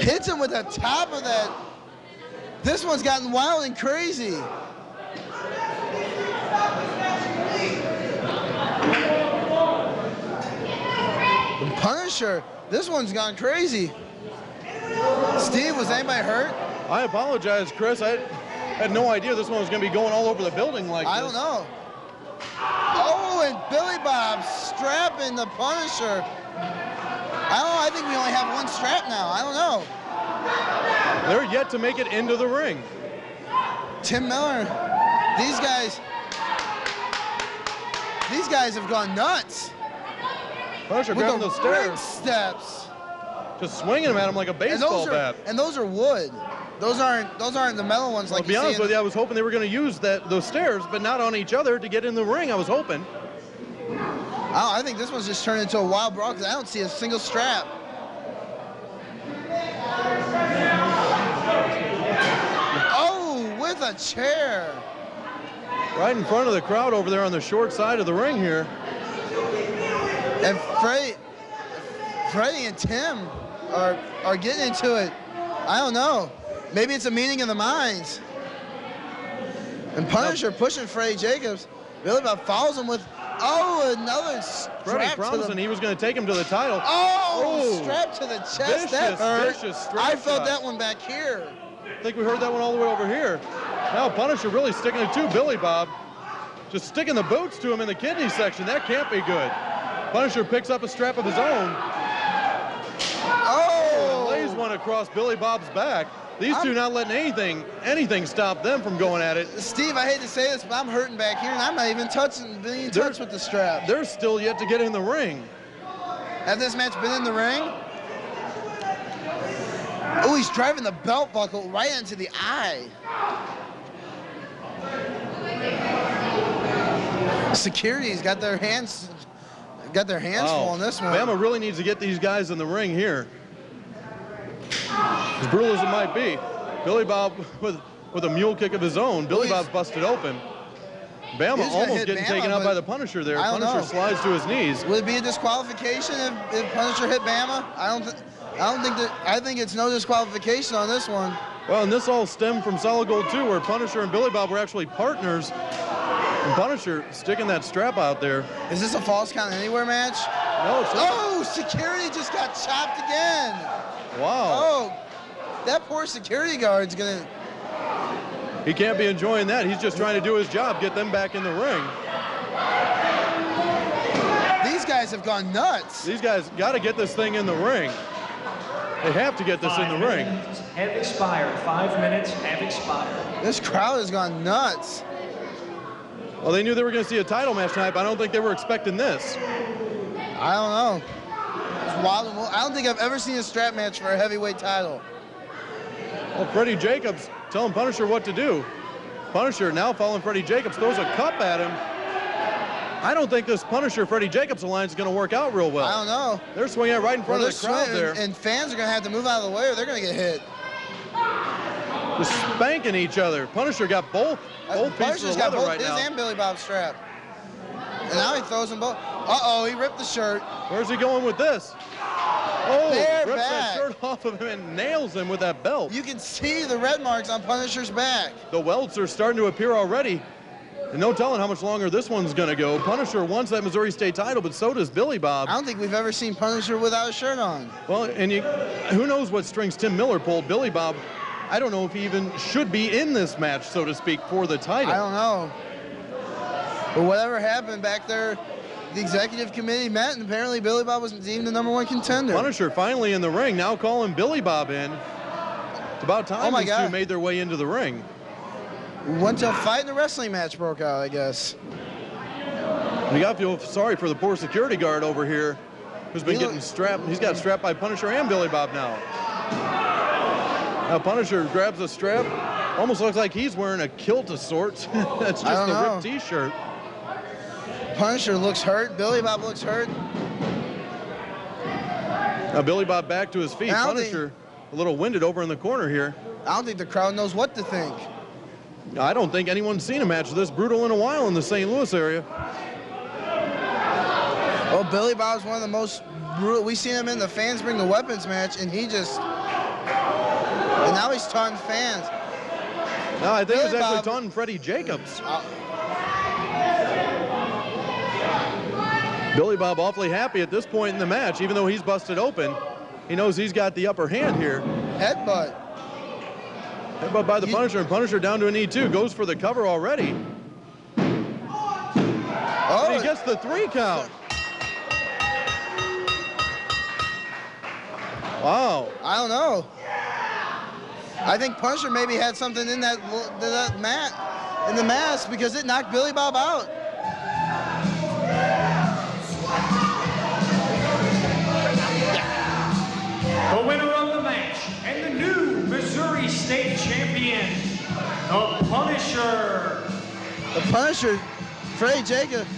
Hits him with the top of that. This one's gotten wild and crazy. The Punisher, this one's gone crazy. Steve, was anybody hurt? I apologize, Chris. I had no idea this one was going to be going all over the building like this. I don't know. Oh, and Billy Bob strapping the Punisher. I don't know. I think we only have one strap now. I don't know. They're yet to make it into the ring. Tim Miller, these guys have gone nuts. Punisher grabbing those stairs. Steps. Just swinging them at him like a baseball bat. And those are wood. Those aren't the metal ones like you see. To be honest with you, I was hoping they were going to use those stairs, but not on each other to get in the ring. I was hoping. I think this one's just turned into a wild brawl because I don't see a single strap. Oh, with a chair. Right in front of the crowd over there on the short side of the ring here. And Freddie and Tim are getting into it. I don't know. Maybe it's a meeting of the minds. And Punisher pushing Freddie Jacobs. Billy Bob follows him with, another strap. Freddie promising he was going to take him to the title. Strap to the chest. That hurt. I felt that one back here. I think we heard that one all the way over here. Now Punisher really sticking it to Billy Bob. Just sticking the boots to him in the kidney section. That can't be good. Punisher picks up a strap of his own. And lays one across Billy Bob's back. These two not letting anything stop them from going at it. Steve, I hate to say this, but I'm hurting back here, and I'm not even being touched with the strap. They're still yet to get in the ring. Has this match been in the ring? Oh, he's driving the belt buckle right into the eye. Security's got their hands full on this one. Bama really needs to get these guys in the ring here. As brutal as it might be, Billy Bob with a mule kick of his own. Billy Bob's busted open. Bama almost getting taken out by the Punisher there. Punisher slides to his knees. Would it be a disqualification if Punisher hit Bama? I think it's no disqualification on this one. Well, and this all stemmed from Solid Gold 2, where Punisher and Billy Bob were actually partners. And Punisher sticking that strap out there. Is this a false count anywhere match? No, it's not. Oh, security just got chopped again. Wow. Oh, that poor security guard's gonna. He can't be enjoying that. He's just trying to do his job, get them back in the ring. These guys have gone nuts. These guys got to get this thing in the ring. They have to get this in the ring. Have expired. 5 minutes have expired. This crowd has gone nuts. Well, they knew they were going to see a title match tonight, but I don't think they were expecting this. I don't know. It's wild. I don't think I've ever seen a strap match for a heavyweight title. Well, Freddie Jacobs telling Punisher what to do. Punisher now following Freddie Jacobs, throws a cup at him. I don't think this Punisher-Freddie Jacobs alliance is going to work out real well. I don't know. They're swinging it right in front of the crowd there. And fans are going to have to move out of the way or they're going to get hit. Just spanking each other. Punisher got both pieces of leather right now. His and Billy Bob's strap. And now he throws them both. Uh-oh, he ripped the shirt. Where's he going with this? Oh, They're rips back. that shirt off of him and nails him with that belt. You can see the red marks on Punisher's back. The welts are starting to appear already. And no telling how much longer this one's going to go. Punisher wants that Missouri State title, but so does Billy Bob. I don't think we've ever seen Punisher without a shirt on. Well, and who knows what strings Tim Miller pulled. Billy Bob, I don't know if he even should be in this match, so to speak, for the title. I don't know. But whatever happened back there, the executive committee met, and apparently Billy Bob was deemed the #1 contender. Punisher finally in the ring, now calling Billy Bob in. It's about time these two made their way into the ring. Went to a fight and a wrestling match broke out, I guess. You got to feel sorry for the poor security guard over here who's been getting strapped. He's got strapped by Punisher and Billy Bob now. Now Punisher grabs a strap. Almost looks like he's wearing a kilt of sorts. That's just a ripped t-shirt. Punisher looks hurt. Billy Bob looks hurt. Now Billy Bob back to his feet. Punisher a little winded over in the corner here. I don't think the crowd knows what to think. I don't think anyone's seen a match this brutal in a while in the St. Louis area. Well, Billy Bob's one of the most brutal. We've seen him in the Fans Bring the Weapons match, and he just... And now he's taunting fans. No, I think he was actually taunting Freddie Jacobs. Billy Bob awfully happy at this point in the match, even though he's busted open. He knows he's got the upper hand here. Headbutt. Headbutt by the Punisher, and Punisher down to a knee too. Goes for the cover already. Oh, and he gets the 3 count. Wow. I don't know. I think Punisher maybe had something in that mat, in the mask, because it knocked Billy Bob out. The winner of the match and the new Missouri State champion, the Punisher. The Punisher, Freddie Jacobs.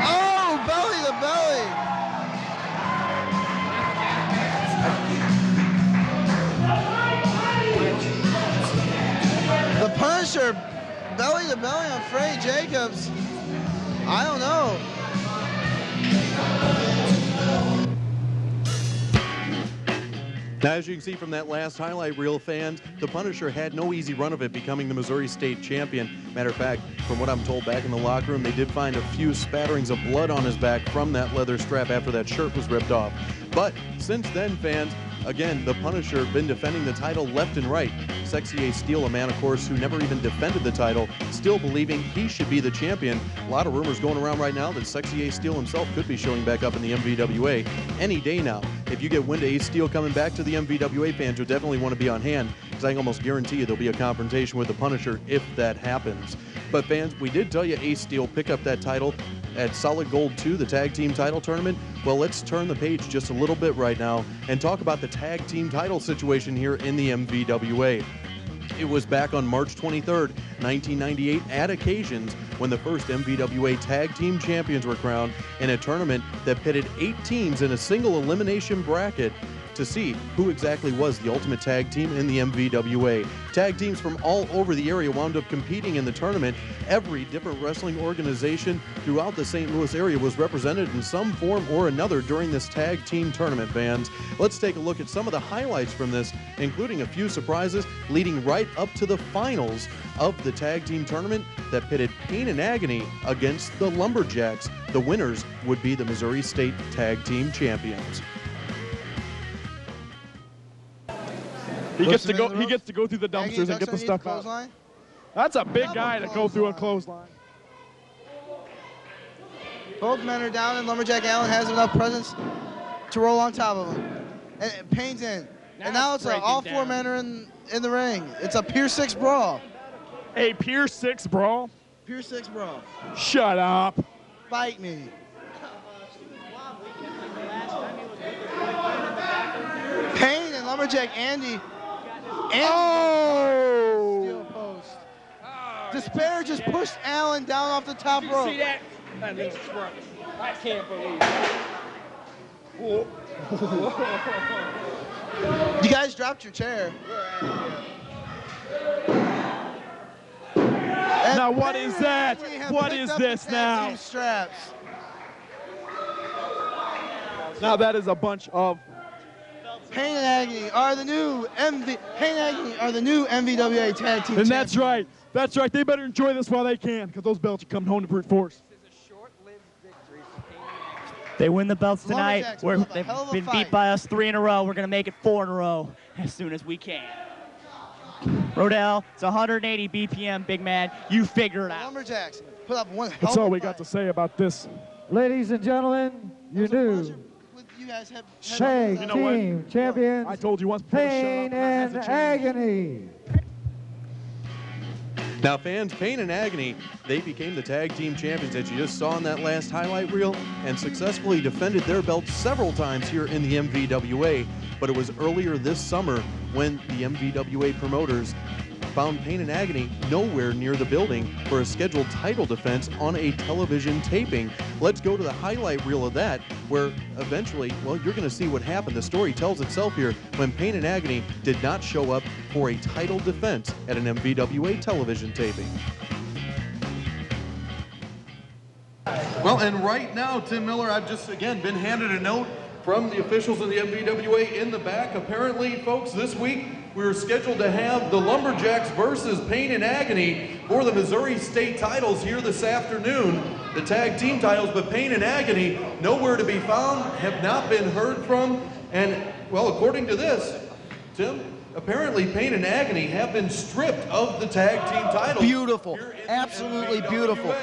Oh, belly to belly. The Punisher, belly to belly on Freddie Jacobs. I don't know. Now, as you can see from that last highlight reel, fans, the Punisher had no easy run of it becoming the Missouri State champion. Matter of fact, from what I'm told back in the locker room, they did find a few spatterings of blood on his back from that leather strap after that shirt was ripped off. But since then, fans, again, the Punisher been defending the title left and right. Sexy Ace Steel, a man, of course, who never even defended the title, still believing he should be the champion. A lot of rumors going around right now that Sexy Ace Steel himself could be showing back up in the MVWA any day now. If you get wind of Ace Steel coming back to the MVWA, fans, you'll definitely want to be on hand, because I can almost guarantee you there'll be a confrontation with the Punisher if that happens. But fans, we did tell you Ace Steel pick up that title at Solid Gold 2, the tag team title tournament. Well, let's turn the page just a little bit right now and talk about the tag team title situation here in the MVWA. It was back on March 23rd, 1998 at Occasions when the first MVWA Tag Team Champions were crowned in a tournament that pitted 8 teams in a single elimination bracket to see who exactly was the ultimate tag team in the MVWA. Tag teams from all over the area wound up competing in the tournament. Every different wrestling organization throughout the St. Louis area was represented in some form or another during this tag team tournament, fans. Let's take a look at some of the highlights from this, including a few surprises leading right up to the finals of the tag team tournament that pitted Pain and Agony against the Lumberjacks. The winners would be the Missouri State Tag Team Champions. He gets to go through the dumpsters and get the stuff out. That's a big guy to go through a clothesline. Both men are down, and Lumberjack Allen has enough presence to roll on top of him. And Payne's in. And now it's all four men are in the ring. It's a Pier 6 brawl. A Pier 6 brawl? Pier 6 brawl. Shut up. Fight me. Payne and Lumberjack Andy. Oh! Steel post. Despair just pushed Allen down off the top rope. See that? That little scrub. I can't believe it. You guys dropped your chair. Now what is that? What is this now? Straps. Now that is a bunch of Pain and Agony are the new MVWA tag team. And that's right. That's right. They better enjoy this while they can, because those belts are coming home to brute force. They win the belts tonight. They've been beat by us 3 in a row. We're going to make it 4 in a row as soon as we can. Rodell, it's 180 BPM, big man. You figure it out. Lumberjacks put up one hell That's all we got to say about this. Ladies and gentlemen, you new tag team champions, I told you once. Pain and Agony. Now, fans, Pain and Agony, they became the tag team champions that you just saw in that last highlight reel and successfully defended their belts several times here in the MVWA. But it was earlier this summer when the MVWA promoters found Pain and Agony nowhere near the building for a scheduled title defense on a television taping. Let's go to the highlight reel of that, where eventually, well, you're going to see what happened. The story tells itself here when Pain and Agony did not show up for a title defense at an MVWA television taping. Well, and right now, Tim Miller, I've just, again, been handed a note from the officials of the MVWA in the back. Apparently, folks, this week we were scheduled to have the Lumberjacks versus Pain and Agony for the Missouri State titles here this afternoon, the tag team titles, but Pain and Agony nowhere to be found, have not been heard from, and, well, according to this, Tim, apparently Pain and Agony have been stripped of the tag team titles. Beautiful, absolutely beautiful.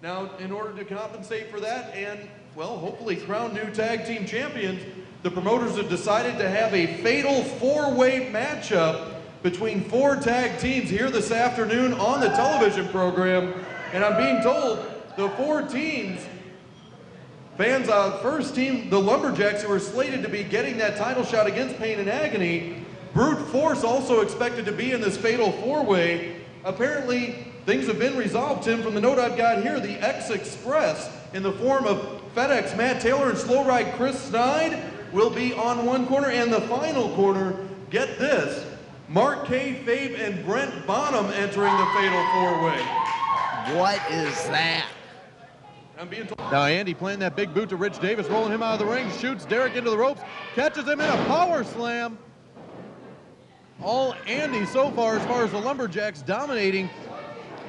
Now, in order to compensate for that and, well, hopefully crown new tag team champions, the promoters have decided to have a fatal 4-way matchup between 4 tag teams here this afternoon on the television program. And I'm being told the 4 teams, fans, first team, the Lumberjacks, who are slated to be getting that title shot against Pain and Agony. Brute Force also expected to be in this fatal 4-way. Apparently, things have been resolved, Tim, from the note I've got here. The X Express, in the form of FedEx Matt Taylor and Slow Ride Chris Snide, will be on one corner, and the final corner, get this, Mark K. Fabe and Brent Bonham entering the fatal 4-way. What is that? I'm being told. Now Andy playing that big boot to Rich Davis, rolling him out of the ring, shoots Derek into the ropes, catches him in a power slam. All Andy so far as the Lumberjacks dominating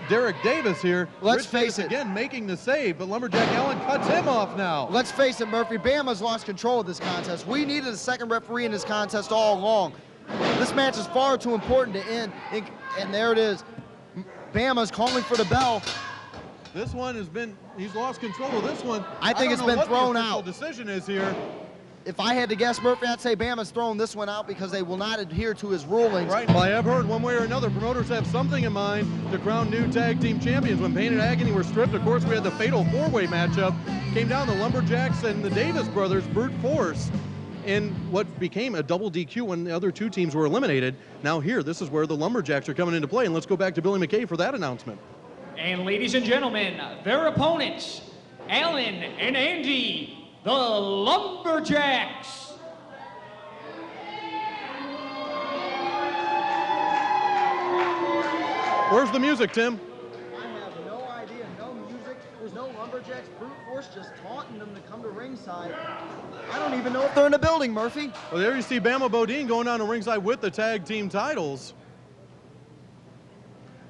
Derek Davis here. Let's Rich face Davis it. again making the save, but Lumberjack Allen cuts him off now. Let's face it, Murphy, Bama's lost control of this contest. We needed a second referee in this contest all along. This match is far too important to end, and there it is. Bama's calling for the bell. This one he's lost control of this one. I think it's been thrown out. The decision is here. If I had to guess, Murphy, I'd say Bama's throwing this one out because they will not adhere to his rulings. Right. Well, I have heard one way or another, promoters have something in mind to crown new tag team champions. When Pain and Agony were stripped, of course, we had the fatal 4-way matchup. Came down the Lumberjacks and the Davis brothers, Brute Force, in what became a double DQ when the other 2 teams were eliminated. Now here, this is where the Lumberjacks are coming into play, and let's go back to Billy McKay for that announcement. And ladies and gentlemen, their opponents, Alan and Andy, the Lumberjacks. Where's the music, Tim? I have no idea. No music. There's no Lumberjacks. Brute force just taunting them to come to ringside. I don't even know if they're in the building, Murphy. Well, there you see Bama Bodine going down to ringside with the tag team titles.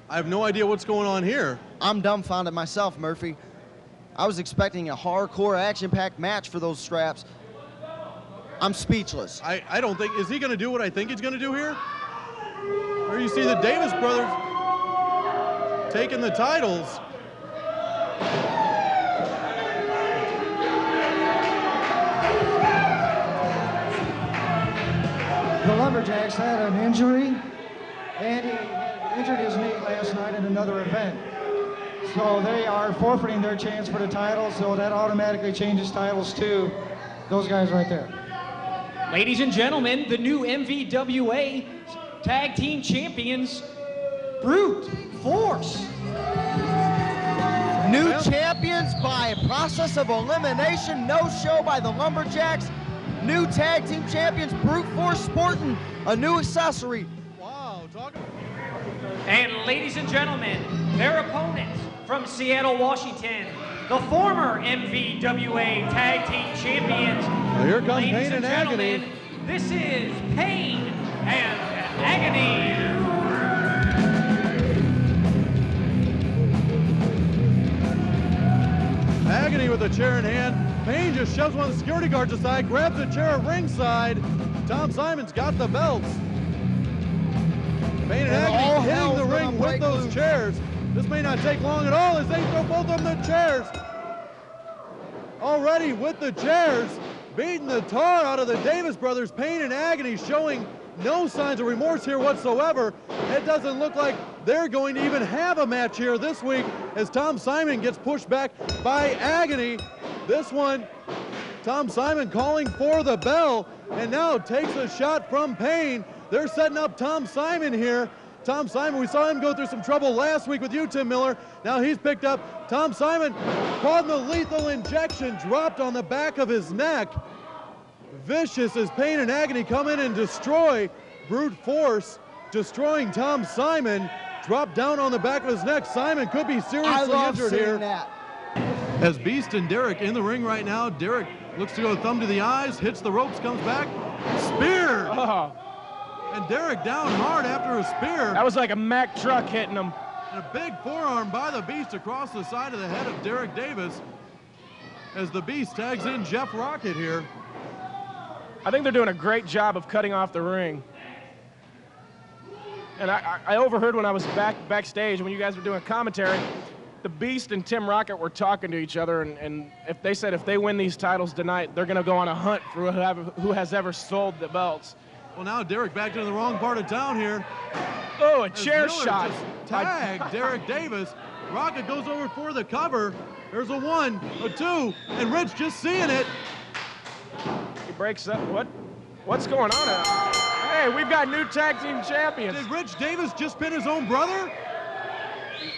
I have no idea what's going on here. I'm dumbfounded myself, Murphy. I was expecting a hardcore, action-packed match for those straps. I'm speechless. I don't think, is he going to do what I think he's going to do here? Or you see the Davis brothers taking the titles. The Lumberjacks had an injury, and he injured his knee last night in another event. So they are forfeiting their chance for the title, so that automatically changes titles to those guys right there. Ladies and gentlemen, the new MVWA Tag Team Champions, Brute Force. New champions by process of elimination, no show by the Lumberjacks. New tag team champions, Brute Force, sporting a new accessory. Wow, And ladies and gentlemen, their opponents from Seattle, Washington, the former MVWA Tag Team Champions. Well, here comes Pain and Agony. This is Pain and Agony. Agony with a chair in hand. Payne just shoves one of the security guards aside, grabs a chair at ringside. Tom Simon's got the belts. Payne and Agony hitting the ring with those chairs. This may not take long at all as they throw both of them the chairs. Already with the chairs, beating the tar out of the Davis brothers. Pain and Agony showing no signs of remorse here whatsoever. It doesn't look like they're going to even have a match here this week as Tom Simon gets pushed back by Agony. This one, Tom Simon calling for the bell and now takes a shot from Pain. They're setting up Tom Simon here. Tom Simon, we saw him go through some trouble last week with you, Tim Miller. Now he's picked up. Tom Simon caught the lethal injection, dropped on the back of his neck. Vicious as Pain and Agony come in and destroy Brute Force, destroying Tom Simon. Dropped down on the back of his neck. Simon could be seriously injured here. That. As Beast and Derek in the ring right now, Derek looks to go thumb to the eyes, hits the ropes, comes back, spear! Oh. And Derek down hard after a spear. That was like a Mack truck hitting him. And a big forearm by the Beast across the side of the head of Derek Davis as the Beast tags in Jeff Rocket here. I think they're doing a great job of cutting off the ring. And I overheard when I was backstage when you guys were doing commentary, the Beast and Tim Rocket were talking to each other, and if they said if they win these titles tonight, they're going to go on a hunt for who has ever sold the belts. Well, now Derek back into the wrong part of town here. Oh, a chair shot. Tag Derek Davis. Rocket goes over for the cover. There's a 1, a 2, and Rich just seeing it. He breaks up. What's going on? Hey, we've got new tag team champions. Did Rich Davis just pin his own brother?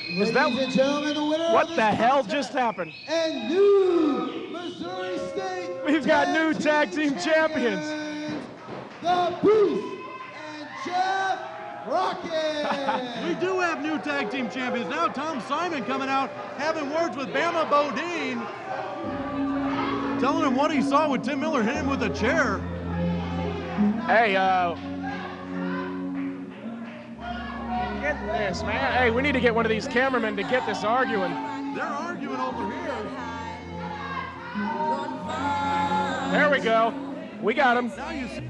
Is that, Ladies and gentlemen, the winner what of the this hell contest just happened? and new Missouri State We've got new tag team champions. The Beast and Jeff Rocket. We do have new tag team champions. Now Tom Simon coming out, having words with Bama Bodine, telling him what he saw with Tim Miller hit him with a chair. Hey, get this, man. Hey, we need to get one of these cameramen to get this arguing. They're arguing over here. There we go. We got him. Now you see.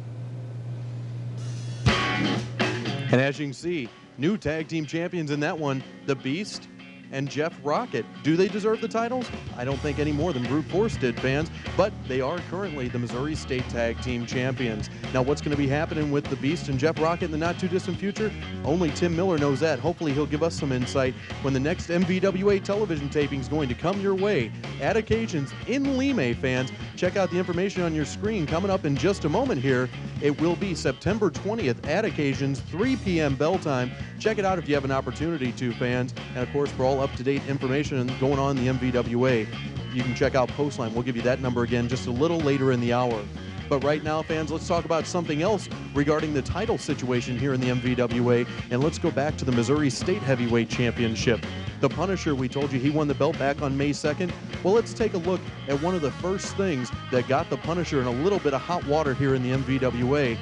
And as you can see, new tag team champions in that one, the Beast and Jeff Rocket. Do they deserve the titles? I don't think any more than Brute Force did, fans, but they are currently the Missouri State Tag Team Champions. Now, what's going to be happening with the Beast and Jeff Rocket in the not-too-distant future? Only Tim Miller knows that. Hopefully, he'll give us some insight when the next MVWA television taping is going to come your way at occasions in Lime, fans. Check out the information on your screen coming up in just a moment here. It will be September 20th at occasions, 3 p.m. bell time. Check it out if you have an opportunity to, fans. And, of course, for all up-to-date information going on in the MVWA, you can check out Postline. We'll give you that number again just a little later in the hour. But right now, fans, let's talk about something else regarding the title situation here in the MVWA, and let's go back to the Missouri State Heavyweight Championship. The Punisher, we told you he won the belt back on May 2nd. Well, let's take a look at one of the first things that got the Punisher in a little bit of hot water here in the MVWA.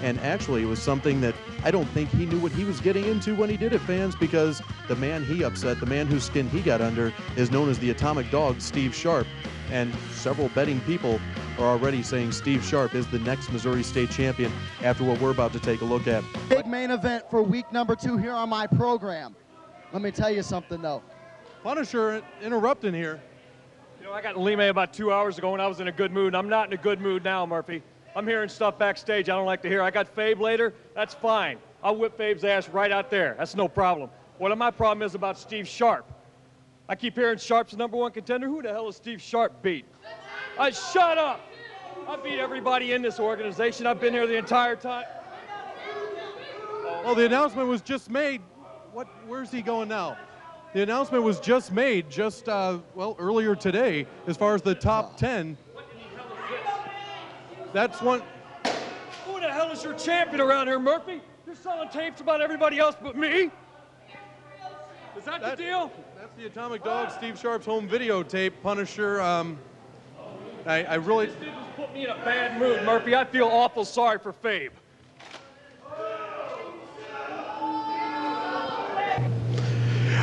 And actually, it was something that I don't think he knew what he was getting into when he did it, fans, because the man he upset, the man whose skin he got under, is known as the Atomic Dog, Steve Sharp. And several betting people are already saying Steve Sharp is the next Missouri State champion after what we're about to take a look at. Big main event for week number 2 here on my program. Let me tell you something, though. Punisher interrupting here. You know, I got Lime about 2 hours ago and I was in a good mood. I'm not in a good mood now, Murphy. I'm hearing stuff backstage I don't like to hear. I got Fabe later. That's fine. I'll whip Fabe's ass right out there. That's no problem. What my problem is about Steve Sharp. I keep hearing Sharp's the #1 contender. Who the hell is Steve Sharp beat? Shut up! I beat everybody in this organization. I've been here the entire time. Well, the announcement was just made. Where's he going now? The announcement was just made well, earlier today as far as the top 10. That's one. Who the hell is your champion around here, Murphy? You're selling tapes about everybody else but me? Is that the deal? That's the Atomic Dog, Steve Sharp's home videotape. Punisher, I really... This just put me in a bad mood, Murphy. I feel awful sorry for Fabe.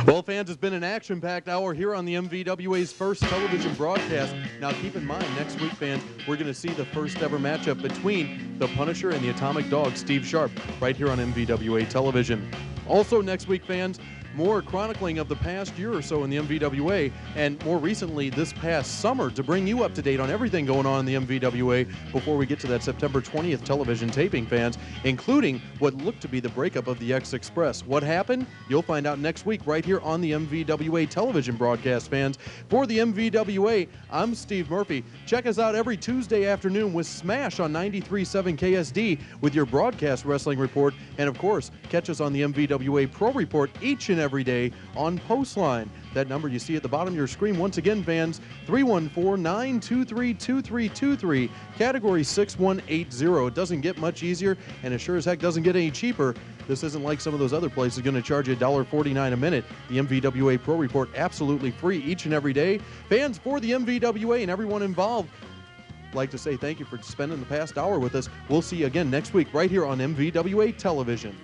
Well, fans, it's been an action-packed hour here on the MVWA's first television broadcast. Now, keep in mind, next week, fans, we're going to see the first ever matchup between the Punisher and the Atomic Dog, Steve Sharp, right here on MVWA television. Also, next week, fans, more chronicling of the past year or so in the MVWA, and more recently this past summer, to bring you up to date on everything going on in the MVWA before we get to that September 20th television taping, fans, including what looked to be the breakup of the X Express. What happened? You'll find out next week right here on the MVWA television broadcast, fans. For the MVWA, I'm Steve Murphy. Check us out every Tuesday afternoon with Smash on 93.7 KSD with your broadcast wrestling report, and of course, catch us on the MVWA Pro Report each and every day on Postline. That number you see at the bottom of your screen, once again, fans, 314-923-2323, category 6180. It doesn't get much easier, and it sure as heck doesn't get any cheaper. This isn't like some of those other places going to charge you $1.49 a minute. The MVWA Pro Report, absolutely free each and every day. Fans, for the MVWA and everyone involved, I'd like to say thank you for spending the past hour with us. We'll see you again next week right here on MVWA Television.